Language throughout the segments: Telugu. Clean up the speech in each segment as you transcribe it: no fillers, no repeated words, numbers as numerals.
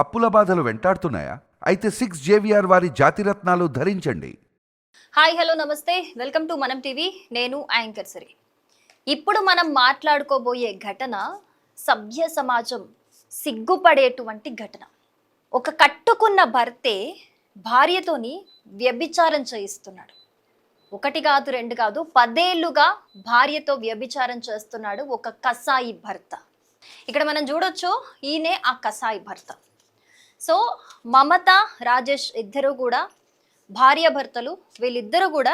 అప్పుల బాధలు వెంటాడుతున్నాయా? అయితే 6 JVR వారి జాతిరత్నాలు ధరించండి. హాయ్ హలో నమస్తే వెల్కమ్ టు మనం టీవీ. నేను యాంకర్ సిరి. ఇప్పుడు మనం మాట్లాడుకోబోయే ఘటన సభ్య సమాజం సిగ్గుపడేటువంటి ఘటన. ఒక కట్టుకున్న భర్తే భార్యతోని వ్యభిచారం చేయిస్తున్నాడు. ఒకటి కాదు రెండు కాదు 10 ఏళ్లుగా భార్యతో వ్యభిచారం చేస్తున్నాడు ఒక కసాయి భర్త. ఇక్కడ మనం చూడొచ్చు, ఈయనే ఆ కసాయి భర్త. సో మమత రాజేష్ ఇద్దరు కూడా భార్యాభర్తలు. వీళ్ళిద్దరూ కూడా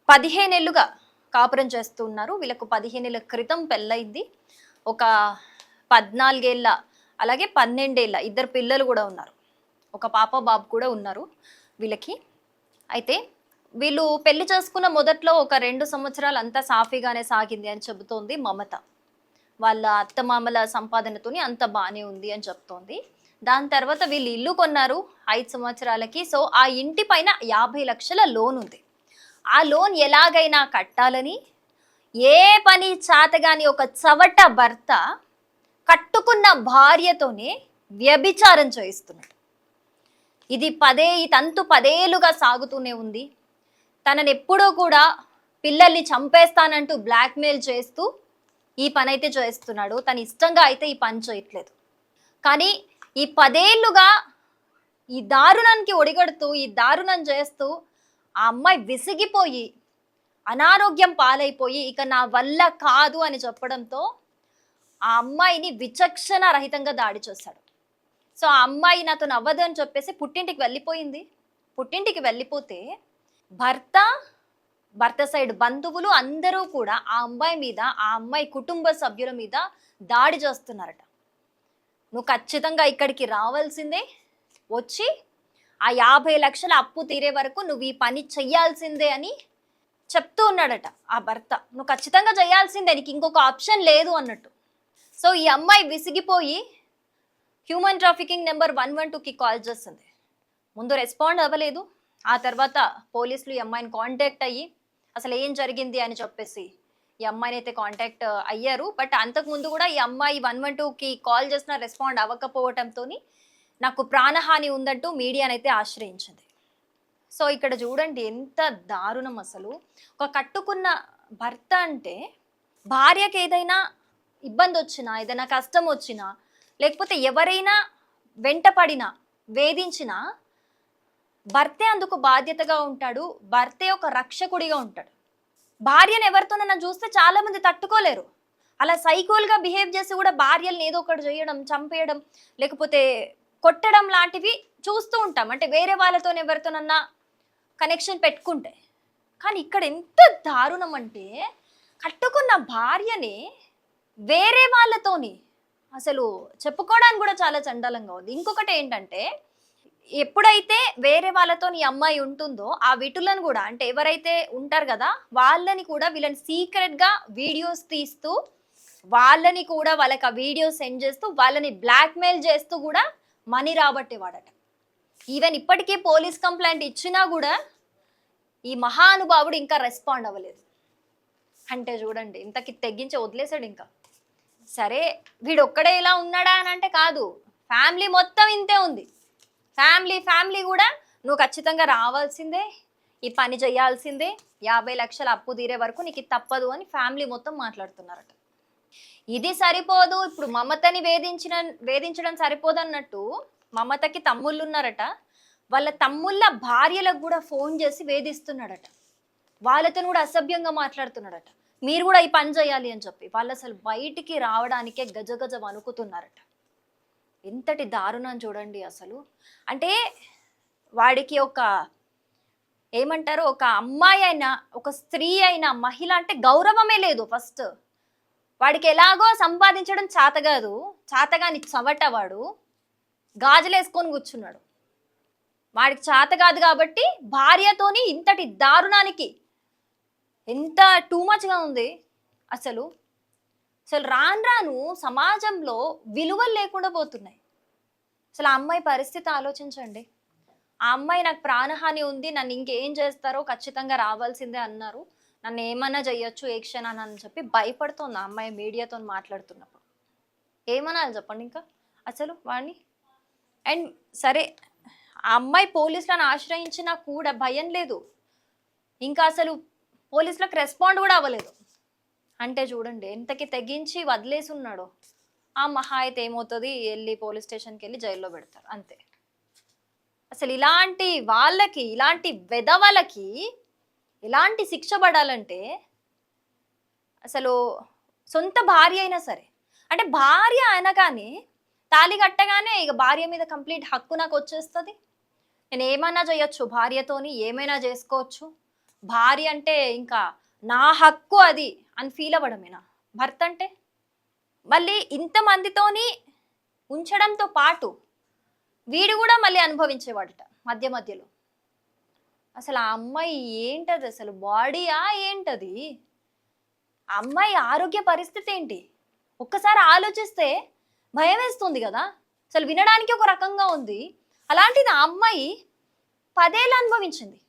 15 ఏళ్ళుగా కాపురం చేస్తూ ఉన్నారు. వీళ్ళకు 15 ఏళ్ళ క్రితం పెళ్ళయింది. ఒక 14 ఏళ్ళ అలాగే 12 ఏళ్ళ ఇద్దరు పిల్లలు కూడా ఉన్నారు. ఒక పాప బాబు కూడా ఉన్నారు వీళ్ళకి. అయితే వీళ్ళు పెళ్లి చేసుకున్న మొదట్లో ఒక 2 సంవత్సరాలు అంతా సాఫీగానే సాగింది అని చెబుతోంది మమత. వాళ్ళ అత్తమామల సంపాదనతోని అంత బాగానే ఉంది అని చెప్తోంది. దాని తర్వాత వీళ్ళు ఇల్లు కొన్నారు 5 సంవత్సరాలకి. సో ఆ ఇంటి పైన 50 లక్షల లోన్ ఉంది. ఆ లోన్ ఎలాగైనా కట్టాలని ఏ పని చాతగాని ఒక చవట భర్త కట్టుకున్న భార్యతోనే వ్యభిచారం చేయిస్తున్నాడు. ఈ తంతు 10 ఏళ్ళుగా సాగుతూనే ఉంది. తనని ఎప్పుడూ కూడా పిల్లల్ని చంపేస్తానంటూ బ్లాక్మెయిల్ చేస్తూ ఈ పని అయితే చేస్తున్నాడు. తను ఇష్టంగా అయితే ఈ పని చేయట్లేదు. కానీ ఈ 10 ఏళ్ళుగా ఈ దారుణానికి ఒడిగడుతూ ఈ దారుణం చేస్తూ ఆ అమ్మాయి విసిగిపోయి అనారోగ్యం పాలైపోయి ఇక నా వల్ల కాదు అని చెప్పడంతో ఆ అమ్మాయిని విచక్షణ రహితంగా దాడి చేశాడు. సో ఆ అమ్మాయి నాతో నవ్వదు అని చెప్పేసి పుట్టింటికి వెళ్ళిపోయింది. పుట్టింటికి వెళ్ళిపోతే భర్త సైడ్ బంధువులు అందరూ కూడా ఆ అమ్మాయి మీద, ఆ అమ్మాయి కుటుంబ సభ్యుల మీద దాడి చేస్తున్నారట. నువ్వు ఖచ్చితంగా ఇక్కడికి రావాల్సిందే, వచ్చి ఆ 50 లక్షల అప్పు తీరే వరకు నువ్వు ఈ పని చెయ్యాల్సిందే అని చెప్తూ ఉన్నాడట ఆ భర్త. నువ్వు ఖచ్చితంగా చేయాల్సిందే, నీకు ఇంకొక ఆప్షన్ లేదు అన్నట్టు. సో ఈ అమ్మాయి విసిగిపోయి హ్యూమన్ ట్రాఫికింగ్ నెంబర్ 112కి కాల్ చేస్తుంది. ముందు రెస్పాండ్ అవ్వలేదు. ఆ తర్వాత పోలీసులు ఈ అమ్మాయిని కాంటాక్ట్ అయ్యి అసలు ఏం జరిగింది అని చెప్పేసి ఈ అమ్మాయిని అయితే కాంటాక్ట్ అయ్యారు. బట్ అంతకుముందు కూడా ఈ అమ్మాయి 112కి కాల్ చేసిన రెస్పాండ్ అవ్వకపోవడంతో నాకు ప్రాణహాని ఉందంటూ మీడియానైతే ఆశ్రయించింది. సో ఇక్కడ చూడండి ఎంత దారుణం అసలు. ఒక కట్టుకున్న భర్త అంటే భార్యకి ఏదైనా ఇబ్బంది వచ్చినా, ఏదైనా కష్టం వచ్చినా, లేకపోతే ఎవరైనా వెంటపడినా, వేధించినా భర్తే అందుకు బాధ్యతగా ఉంటాడు. భర్తే ఒక రక్షకుడిగా ఉంటాడు. భార్యను ఎవరితోనైనా చూస్తే చాలా మంది తట్టుకోలేరు. అలా సైకోల్గా బిహేవ్ చేసి కూడా భార్యలను ఏదో ఒకటి చేయడం, చంపేయడం, లేకపోతే కొట్టడం లాంటివి చూస్తూ ఉంటాం. అంటే వేరే వాళ్ళతో ఎవరితోనన్నా కనెక్షన్ పెట్టుకుంటే. కానీ ఇక్కడ ఎంత దారుణం అంటే కట్టుకున్న భార్యని వేరే వాళ్ళతోని అసలు చెప్పుకోవడానికి కూడా చాలా చండాలంగా ఉంది. ఇంకొకటి ఏంటంటే, ఎప్పుడైతే వేరే వాళ్ళతో ఈ అమ్మాయి ఉంటుందో ఆ విటులను కూడా, అంటే ఎవరైతే ఉంటారు కదా వాళ్ళని కూడా వీళ్ళని సీక్రెట్గా వీడియోస్ తీస్తూ వాళ్ళని కూడా వాళ్ళకి ఆ వీడియో సెండ్ చేస్తూ వాళ్ళని బ్లాక్మెయిల్ చేస్తూ కూడా మనీ రాబట్టేవాడట. ఈవెన్ ఇప్పటికీ పోలీస్ కంప్లైంట్ ఇచ్చినా కూడా ఈ మహానుభావుడు ఇంకా రెస్పాండ్ అవ్వలేదు. అంటే చూడండి ఇంతకి తెగించి వదిలేశాడు. ఇంకా సరే వీడు ఒక్కడే ఇలా ఉన్నాడా అని అంటే కాదు, ఫ్యామిలీ మొత్తం ఇంతే ఉంది. ఫ్యామిలీ కూడా నువ్వు ఖచ్చితంగా రావాల్సిందే, ఈ పని చేయాల్సిందే, 50 లక్షల అప్పు తీరే వరకు నీకు తప్పదు అని ఫ్యామిలీ మొత్తం మాట్లాడుతున్నారట. ఇది సరిపోదు, ఇప్పుడు మమతని వేధించడం సరిపోదు అన్నట్టు మమతకి తమ్ముళ్ళు ఉన్నారట. వాళ్ళ తమ్ముళ్ళ భార్యలకు కూడా ఫోన్ చేసి వేధిస్తున్నాడట. వాళ్ళతో కూడా అసభ్యంగా మాట్లాడుతున్నాడట. మీరు కూడా ఈ పని చేయాలి అని చెప్పి వాళ్ళు అసలు బయటికి రావడానికే గజగజ వణుకుతున్నారట. ఎంతటి దారుణం చూడండి అసలు. అంటే వాడికి ఒక ఏమంటారు, ఒక అమ్మాయి అయినా, ఒక స్త్రీ అయినా, మహిళ అంటే గౌరవమే లేదు. ఫస్ట్ వాడికి ఎలాగో సంపాదించడం చాతగాదు, చాతగాని చవట వాడు గాజులేసుకొని కూర్చున్నాడు. వాడికి చాత కాదు కాబట్టి భార్యతోని ఇంతటి దారుణానికి ఎంత టూ మచ్గా ఉంది అసలు. రాను సమాజంలో విలువలు లేకుండా పోతున్నాయి. అసలు ఆ అమ్మాయి పరిస్థితి ఆలోచించండి. ఆ అమ్మాయి నాకు ప్రాణహాని ఉంది, నన్ను ఇంకేం చేస్తారో ఖచ్చితంగా రావాల్సిందే అన్నారు, నన్ను ఏమన్నా చెయ్యొచ్చు ఏ క్షణాన్ని అని చెప్పి భయపడుతోంది ఆ అమ్మాయి మీడియాతో మాట్లాడుతున్నప్పుడు. ఏమనాలి చెప్పండి ఇంకా అసలు వాడిని. అండ్ సరే ఆ అమ్మాయి పోలీసులను ఆశ్రయించినా కూడా భయం లేదు, ఇంకా అసలు పోలీసులకు రెస్పాండ్ కూడా అవ్వలేదు. అంటే చూడండి ఎంతకి తెగించి వదిలేసి ఉన్నాడు. ఆ మహా అయితే ఏమవుతుంది, వెళ్ళి పోలీస్ స్టేషన్కి వెళ్ళి జైల్లో పెడతారు అంతే. అసలు ఇలాంటి వాళ్ళకి, ఇలాంటి వెధవలకి ఎలాంటి శిక్ష పడాలంటే, అసలు సొంత భార్య అయినా సరే, అంటే భార్య అనగానే తాళి కట్టగానే ఇక భార్య మీద కంప్లీట్ హక్కు నాకు వచ్చేస్తుంది, నేను ఏమైనా చేయొచ్చు, భార్యతోని ఏమైనా చేసుకోవచ్చు, భార్య అంటే ఇంకా నా హక్కు అది అని ఫీల్ అవ్వడమేనా భర్త అంటే? మళ్ళీ ఇంతమందితోని ఉంచడంతో పాటు వీడు కూడా మళ్ళీ అనుభవించేవాడట మధ్య మధ్యలో. అసలు ఆ అమ్మాయి ఏంటది, అసలు బాడీయా ఏంటది, ఆ అమ్మాయి ఆరోగ్య పరిస్థితి ఏంటి ఒక్కసారి ఆలోచిస్తే భయం వేస్తుంది కదా. అసలు వినడానికి ఒక రకంగా ఉంది, అలాంటిది ఆ అమ్మాయి 10 ఏళ్ళు అనుభవించింది.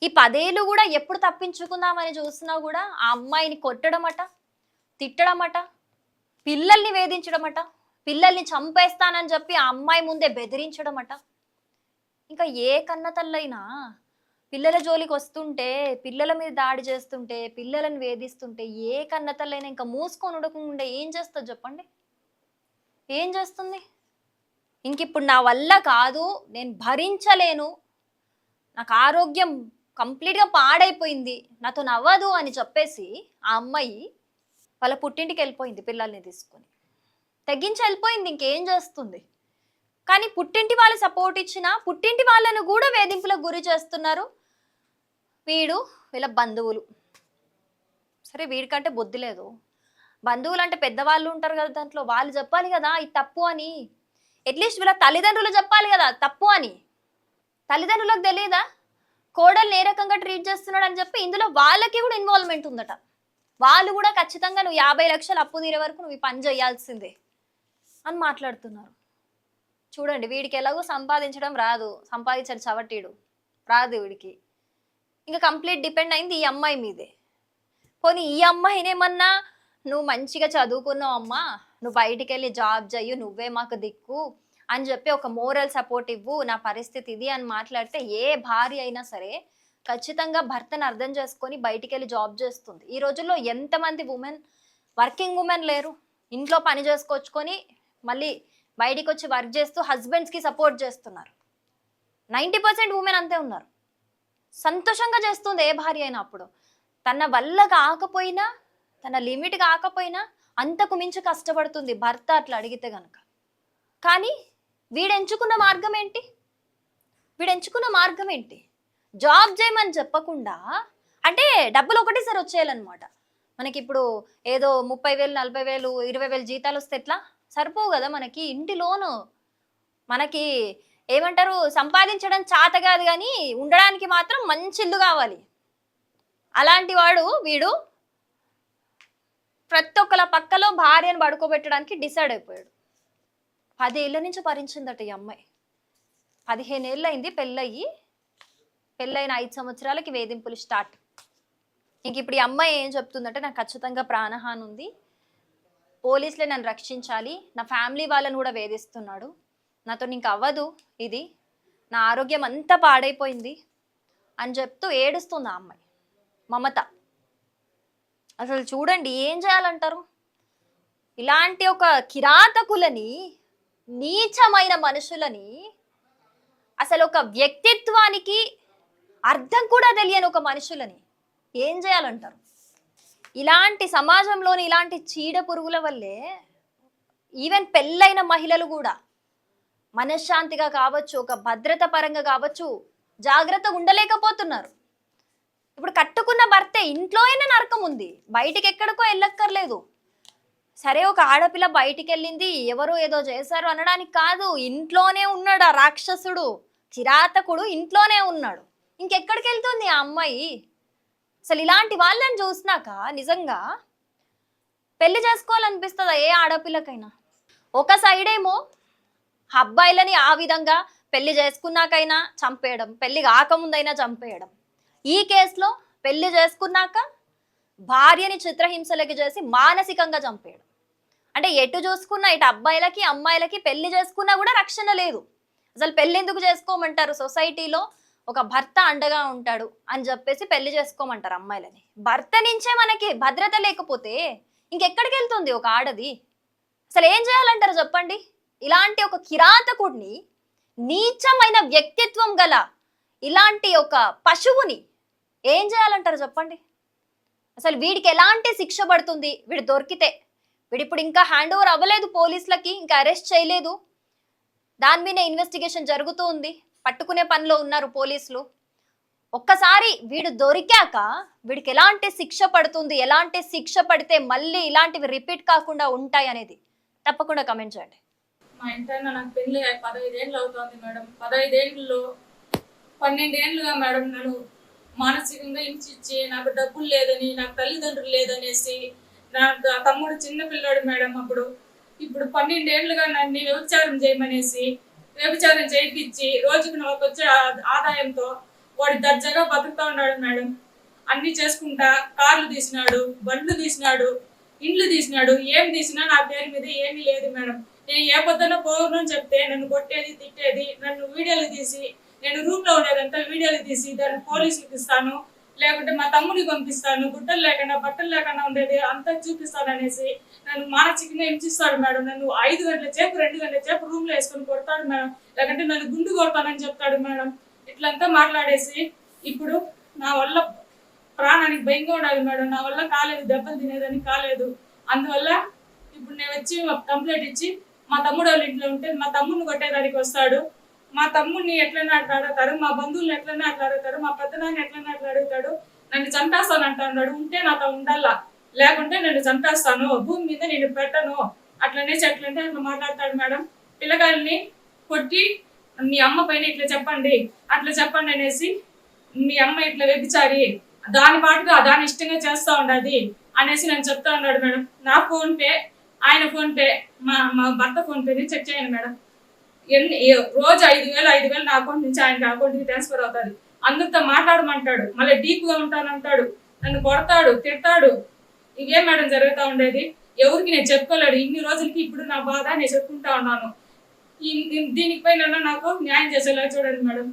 ఈ 10 ఏళ్ళు కూడా ఎప్పుడు తప్పించుకుందామని చూసినా కూడా ఆ అమ్మాయిని కొట్టడమట, తిట్టడమట, పిల్లల్ని వేధించడమట, పిల్లల్ని చంపేస్తానని చెప్పి ఆ అమ్మాయి ముందే బెదిరించడమట. ఇంకా ఏ కన్న తల్లైనా పిల్లల జోలికి వస్తుంటే, పిల్లల మీద దాడి చేస్తుంటే, పిల్లలను వేధిస్తుంటే ఏ కన్న తల్లైనా ఇంకా మూసుకొని ఉండకుండా ఏం చేస్తుంది చెప్పండి? ఏం చేస్తుంది? ఇంక ఇప్పుడు నా వల్ల కాదు, నేను భరించలేను, నాకు ఆరోగ్యం కంప్లీట్గా పాడైపోయింది, నాతో నవ్వదు అని చెప్పేసి ఆ అమ్మాయి వాళ్ళ పుట్టింటికి వెళ్ళిపోయింది పిల్లల్ని తీసుకొని, తెగించి వెళ్ళిపోయింది. ఇంకేం చేస్తుంది? కానీ పుట్టింటి వాళ్ళు సపోర్ట్ ఇచ్చినా పుట్టింటి వాళ్ళను కూడా వేధింపులకు గురి చేస్తున్నారు వీళ్ళ బంధువులు. సరే వీడికంటే బుద్ధి లేదు, బంధువులు అంటే పెద్దవాళ్ళు ఉంటారు కదా, దాంట్లో వాళ్ళు చెప్పాలి కదా ఇది తప్పు అని, అట్లీస్ట్ వీళ్ళ తల్లిదండ్రులు చెప్పాలి కదా తప్పు అని. తల్లిదండ్రులకు తెలియదా కోడల్ని ఏ రకంగా ట్రీట్ చేస్తున్నాడు అని చెప్పి? ఇందులో వాళ్ళకి కూడా ఇన్వాల్వ్మెంట్ ఉందట. వాళ్ళు కూడా ఖచ్చితంగా నువ్వు 50 లక్షలు అప్పు తీరే వరకు నువ్వు ఈ పని చేయాల్సిందే అని మాట్లాడుతున్నారు. చూడండి వీడికి ఎలాగో సంపాదించడం రాదు, సంపాదించాడు చవటీడు రాదు వీడికి, ఇంకా కంప్లీట్ డిపెండ్ అయింది ఈ అమ్మాయి మీదే. పోనీ ఈ అమ్మాయినేమన్నా నువ్వు మంచిగా చదువుకున్నావు అమ్మా, నువ్వు బయటికి వెళ్ళి జాబ్ చెయ్యు, నువ్వే మాకు దిక్కు అని చెప్పి ఒక మోరల్ సపోర్ట్ ఇవ్వు, నా పరిస్థితి ఇది అని మాట్లాడితే ఏ భార్య అయినా సరే ఖచ్చితంగా భర్తను అర్థం చేసుకొని బయటికి వెళ్ళి జాబ్ చేస్తుంది. ఈ రోజుల్లో ఎంతమంది వర్కింగ్ ఉమెన్ లేరు, ఇంట్లో పని చేసుకొచ్చుకొని మళ్ళీ బయటికి వచ్చి వర్క్ చేస్తూ హస్బెండ్స్కి సపోర్ట్ చేస్తున్నారు. 90% ఉమెన్ అంతే ఉన్నారు. సంతోషంగా చేస్తుంది ఏ భార్య అయినా. అప్పుడు తన వల్ల కాకపోయినా, తన లిమిట్ కాకపోయినా అంతకు మించి కష్టపడుతుంది భర్త అట్లా అడిగితే గనక. కానీ వీడెంచుకున్న మార్గం ఏంటి? జాబ్ చేయమని చెప్పకుండా, అంటే డబ్బులు ఒకటేసారి వచ్చేయాలన్నమాట. మనకి ఇప్పుడు ఏదో 30,000, 40,000, 20,000 జీతాలు వస్తే ఎట్లా సరిపోవు కదా మనకి. ఇంటి లోను మనకి ఏమంటారు, సంపాదించడం చేత కాదు కానీ ఉండడానికి మాత్రం మంచి ఇల్లు కావాలి. అలాంటి వీడు ప్రతి ఒక్కల పక్కలో భార్యను పడుకోబెట్టడానికి డిసైడ్ అయిపోయాడు. 10 ఏళ్ళ నుంచి భరించిందట ఈ అమ్మాయి. 15 ఏళ్ళు అయింది పెళ్ళైన 5 సంవత్సరాలకి వేధింపులు స్టార్ట్. ఇంక ఇప్పుడు ఈ అమ్మాయి ఏం చెప్తుందంటే, నాకు ఖచ్చితంగా ప్రాణహాని ఉంది, పోలీసులే నన్ను రక్షించాలి, నా ఫ్యామిలీ వాళ్ళని కూడా వేధిస్తున్నాడు, నాతో ఇంక అవ్వదు ఇది, నా ఆరోగ్యం అంతా పాడైపోయింది అని చెప్తూ ఏడుస్తుంది ఆ అమ్మాయి మమత. అసలు చూడండి ఏం చేయాలంటారు? ఇలాంటి ఒక కిరాతకులని, నీచమైన మనుషులని, అసలు ఒక వ్యక్తిత్వానికి అర్థం కూడా తెలియని ఒక మనుషులని ఏం చేయాలంటారు? ఇలాంటి సమాజంలోని ఇలాంటి చీడ పురుగుల వల్లే ఈవెన్ పెళ్ళైన మహిళలు కూడా మనశ్శాంతిగా కావచ్చు, ఒక భద్రత పరంగా కావచ్చు, జాగ్రత్తగా ఉండలేకపోతున్నారు. ఇప్పుడు కట్టుకున్న భర్తే ఇంట్లో అయినా నరకం ఉంది, బయటికి ఎక్కడికో వెళ్ళక్కర్లేదు. సరే ఒక ఆడపిల్ల బయటికి వెళ్ళింది, ఎవరో ఏదో చేశారు అనడానికి కాదు, ఇంట్లోనే ఉన్నాడు ఆ రాక్షసుడు, కిరాతకుడు ఇంట్లోనే ఉన్నాడు. ఇంకెక్కడికి వెళ్తుంది ఆ అమ్మాయి? అసలు ఇలాంటి వాళ్ళని చూసినాక నిజంగా పెళ్లి చేసుకోవాలనిపిస్తుందా ఏ ఆడపిల్లకైనా? ఒక సైడ్ ఏమో అబ్బాయిలని ఆ విధంగా పెళ్లి చేసుకున్నాకైనా చంపేయడం, పెళ్లి కాకముందైనా చంపేయడం. ఈ కేసులో పెళ్లి చేసుకున్నాక భార్యని చిత్రహింసలకి చేసి మానసికంగా చంపేయడం. అంటే ఎటు చూసుకున్నా ఇటు అబ్బాయిలకి అమ్మాయిలకి పెళ్లి చేసుకున్నా కూడా రక్షణ లేదు. అసలు పెళ్లి ఎందుకు చేసుకోమంటారు? సొసైటీలో ఒక భర్త అండగా ఉంటాడు అని చెప్పేసి పెళ్లి చేసుకోమంటారు అమ్మాయిలని. భర్త నుంచే మనకి భద్రత లేకపోతే ఇంకెక్కడికి వెళ్తుంది ఒక ఆడది? అసలు ఏం చేయాలంటారు చెప్పండి? ఇలాంటి ఒక కిరాతకుడిని, నీచమైన వ్యక్తిత్వం గల ఇలాంటి ఒక పశువుని ఏం చేయాలంటారు చెప్పండి? అసలు వీడికి ఎలాంటి శిక్ష పడుతుంది వీడు దొరికితే? వీడు ఇప్పుడు ఇంకా హ్యాండ్ ఓవర్ అవ్వలేదు పోలీసులకి, ఇంకా అరెస్ట్ చేయలేదు, దాని మీద ఇన్వెస్టిగేషన్ జరుగుతూ ఉంది, పట్టుకునే పనిలో ఉన్నారు పోలీసులు. ఒక్కసారి వీడు దొరికాక వీడికి ఎలాంటి శిక్ష పడుతుంది, ఎలాంటి శిక్ష పడితే మళ్ళీ ఇలాంటివి రిపీట్ కాకుండా ఉంటాయి అనేది తప్పకుండా కమెంట్ చేయండి. మా ఇంటైనా నాకు పెళ్లి 15 ఏళ్ళు అవుతుంది మేడం. 15 ఏళ్ళలో 12 ఏళ్ళుగా మేడం నన్ను మానసికంగా హింసించి, నాకు డబ్బులు లేదని, నాకు తల్లిదండ్రులు లేదనేసి, నా తమ్ముడు చిన్న పిల్లాడు మేడం అప్పుడు. ఇప్పుడు 12 ఏళ్ళుగా నన్ను వ్యభిచారం చేయమనేసి, వ్యభిచారం చేయించి రోజుకు నాకు వచ్చే ఆదాయంతో వాడు దర్జాగా బతుకుతా ఉన్నాడు మేడం. అన్ని చేసుకుంటా కార్లు తీసినాడు, బండ్లు తీసినాడు, ఇండ్లు తీసినాడు. ఏం తీసినా నా పేరు మీద ఏమీ లేదు మేడం. నేను ఏ పొద్దున పోను చెప్తే నన్ను కొట్టేది, తిట్టేది. నన్ను వీడియోలు తీసి, నేను రూమ్ లో ఉండేదంతా వీడియోలు తీసి దాన్ని పోలీసులకు ఇస్తాను, లేకుంటే మా తమ్ముడికి పంపిస్తాను, గుడ్డలు లేకుండా బట్టలు లేకుండా ఉండేది అంతా చూపిస్తాను అనేసి నన్ను మానసికంగా హింసిస్తాడు మేడం. నన్ను 5 గంటల సేపు 2 గంటల సేపు రూమ్ లో వేసుకొని కొడతాడు మేడం. లేకుంటే నన్ను గుండు కొడతానని చెప్తాడు మేడం. ఇట్లంతా మాట్లాడేసి ఇప్పుడు నా వల్ల ప్రాణానికి భయంగా ఉండాలి మేడం. నా వల్ల కాలేదు, దెబ్బలు తినేదానికి కాలేదు. అందువల్ల ఇప్పుడు నేను వచ్చి కంప్లైంట్ ఇచ్చి మా తమ్ముడు వాళ్ళ ఇంట్లో ఉంటే మా తమ్ముడిని కొట్టేదానికి వస్తాడు. మా తమ్ముడిని ఎట్లైనా అట్లా అడుగుతారు, మా బంధువులను ఎట్లైనా అట్లా అడుగుతారు, మా పెద్దనాన్ని ఎట్లైనా అట్లా అడుగుతాడు. నన్ను చంపేస్తాను అంటున్నాడు. ఉంటే నాతో ఉండాలా, లేకుంటే నన్ను చంపేస్తాను, భూమి మీద నేను పెట్టను అట్లనేసి ఎట్లంటే అట్లా మాట్లాడతాడు మేడం. పిల్లగాల్ని కొట్టి మీ అమ్మ పైన ఇట్లా చెప్పండి, అట్లా చెప్పండి అనేసి, మీ అమ్మ ఇట్లా వ్యభిచారి, దాని పాటుగా దాని ఇష్టంగా చేస్తూ ఉండదు అనేసి నేను చెప్తా ఉన్నాడు మేడం. నా ఫోన్ పే, ఆయన ఫోన్ పే, మా భర్త ఫోన్ పేని చెక్ చేయండి మేడం. రోజు 5,000 నా అకౌంట్ నుంచి ఆయన అకౌంట్కి ట్రాన్స్ఫర్ అవుతుంది. అందరితో మాట్లాడమంటాడు, మళ్ళీ డీప్గా ఉంటానంటాడు, నన్ను కొడతాడు, తిడతాడు. ఇవే మేడం జరుగుతూ ఉండేది. ఎవరికి నేను చెప్పుకోలేడు ఇన్ని రోజులకి. ఇప్పుడు నా బాధ నేను చెప్పుకుంటా ఉన్నాను. దీనిపైన నాకు న్యాయం చేసేలా చూడండి మేడం.